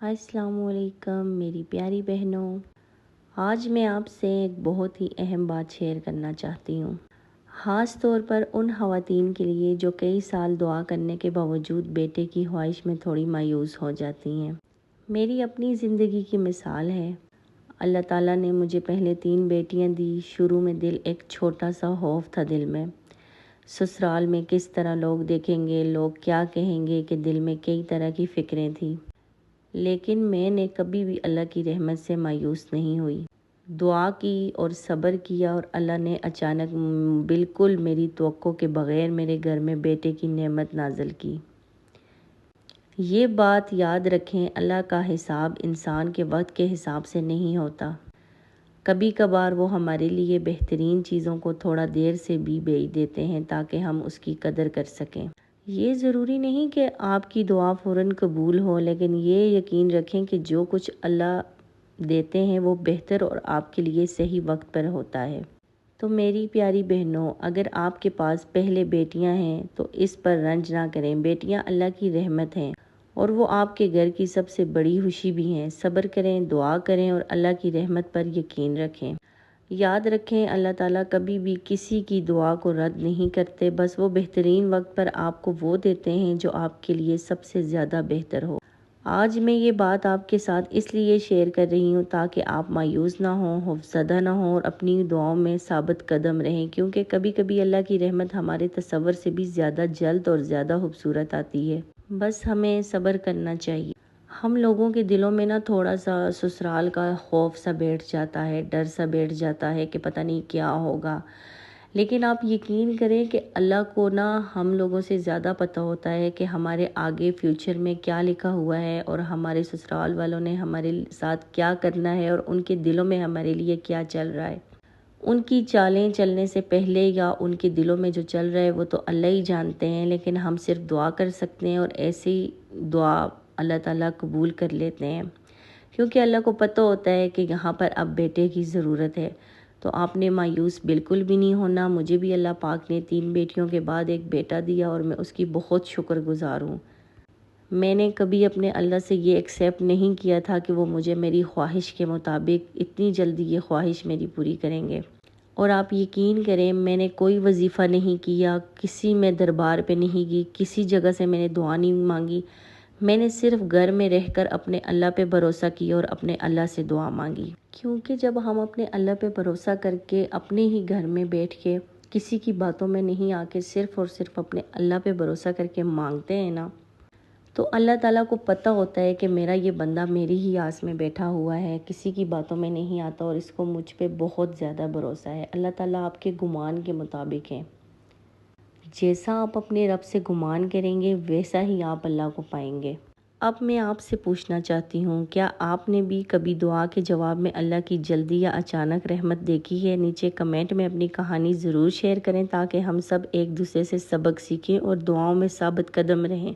السلام علیکم میری پیاری بہنوں، آج میں آپ سے ایک بہت ہی اہم بات شیئر کرنا چاہتی ہوں، خاص طور پر ان خواتین کے لیے جو کئی سال دعا کرنے کے باوجود بیٹے کی خواہش میں تھوڑی مایوس ہو جاتی ہیں۔ میری اپنی زندگی کی مثال ہے۔ اللہ تعالیٰ نے مجھے پہلے 3 بیٹیاں دی۔ شروع میں ایک چھوٹا سا خوف تھا دل میں، سسرال میں کس طرح لوگ دیکھیں گے، لوگ کیا کہیں گے، کہ دل میں کئی طرح کی فکریں تھیں، لیکن میں نے کبھی بھی اللہ کی رحمت سے مایوس نہیں ہوئی۔ دعا کی اور صبر کیا اور اللہ نے اچانک بالکل میری توقع کے بغیر میرے گھر میں بیٹے کی نعمت نازل کی۔ یہ بات یاد رکھیں، اللہ کا حساب انسان کے وقت کے حساب سے نہیں ہوتا۔ کبھی کبھار وہ ہمارے لیے بہترین چیزوں کو تھوڑا دیر سے بھی بھیج دیتے ہیں تاکہ ہم اس کی قدر کر سکیں۔ یہ ضروری نہیں کہ آپ کی دعا فوراً قبول ہو، لیکن یہ یقین رکھیں کہ جو کچھ اللہ دیتے ہیں وہ بہتر اور آپ کے لیے صحیح وقت پر ہوتا ہے۔ تو میری پیاری بہنوں، اگر آپ کے پاس پہلے بیٹیاں ہیں تو اس پر رنج نہ کریں۔ بیٹیاں اللہ کی رحمت ہیں اور وہ آپ کے گھر کی سب سے بڑی خوشی بھی ہیں۔ صبر کریں، دعا کریں اور اللہ کی رحمت پر یقین رکھیں۔ یاد رکھیں، اللہ تعالیٰ کبھی بھی کسی کی دعا کو رد نہیں کرتے، بس وہ بہترین وقت پر آپ کو وہ دیتے ہیں جو آپ کے لیے سب سے زیادہ بہتر ہو۔ آج میں یہ بات آپ کے ساتھ اس لیے شیئر کر رہی ہوں تاکہ آپ مایوس نہ ہوں، خوفزدہ نہ ہوں اور اپنی دعاؤں میں ثابت قدم رہیں، کیونکہ کبھی کبھی اللہ کی رحمت ہمارے تصور سے بھی زیادہ جلد اور زیادہ خوبصورت آتی ہے۔ بس ہمیں صبر کرنا چاہیے۔ ہم لوگوں کے دلوں میں تھوڑا سا سسرال کا خوف سا بیٹھ جاتا ہے، ڈر سا بیٹھ جاتا ہے کہ پتہ نہیں کیا ہوگا، لیکن آپ یقین کریں کہ اللہ کو ہم لوگوں سے زیادہ پتہ ہوتا ہے کہ ہمارے آگے فیوچر میں کیا لکھا ہوا ہے اور ہمارے سسرال والوں نے ہمارے ساتھ کیا کرنا ہے اور ان کے دلوں میں ہمارے لیے کیا چل رہا ہے۔ ان کی چالیں چلنے سے پہلے یا ان کے دلوں میں جو چل رہا ہے وہ تو اللہ ہی جانتے ہیں، لیکن ہم صرف دعا کر سکتے ہیں اور ایسی دعا اللہ تعالیٰ قبول کر لیتے ہیں، کیونکہ اللہ کو پتہ ہوتا ہے کہ یہاں پر اب بیٹے کی ضرورت ہے۔ تو آپ نے مایوس بالکل بھی نہیں ہونا۔ مجھے بھی اللہ پاک نے 3 بیٹیوں کے بعد ایک بیٹا دیا اور میں اس کی بہت شکر گزار ہوں۔ میں نے کبھی اپنے اللہ سے یہ ایکسیپٹ نہیں کیا تھا کہ وہ مجھے میری خواہش کے مطابق اتنی جلدی یہ خواہش میری پوری کریں گے۔ اور آپ یقین کریں، میں نے کوئی وظیفہ نہیں کیا، کسی میں دربار پہ نہیں گئی، کسی جگہ سے میں نے دعا نہیں مانگی، میں نے صرف گھر میں رہ کر اپنے اللہ پہ بھروسہ کیا اور اپنے اللہ سے دعا مانگی۔ کیونکہ جب ہم اپنے اللہ پہ بھروسہ کر کے اپنے ہی گھر میں بیٹھ کے کسی کی باتوں میں نہیں آ کے صرف اور صرف اپنے اللہ پہ بھروسہ کر کے مانگتے ہیں تو اللہ تعالیٰ کو پتہ ہوتا ہے کہ میرا یہ بندہ میری ہی آس میں بیٹھا ہوا ہے، کسی کی باتوں میں نہیں آتا اور اس کو مجھ پہ بہت زیادہ بھروسہ ہے۔ اللہ تعالیٰ آپ کے گمان کے مطابق ہے۔ جیسا آپ اپنے رب سے گمان کریں گے ویسا ہی آپ اللہ کو پائیں گے۔ اب میں آپ سے پوچھنا چاہتی ہوں، کیا آپ نے بھی کبھی دعا کے جواب میں اللہ کی جلدی یا اچانک رحمت دیکھی ہے؟ نیچے کمنٹ میں اپنی کہانی ضرور شیئر کریں تاکہ ہم سب ایک دوسرے سے سبق سیکھیں اور دعاؤں میں ثابت قدم رہیں۔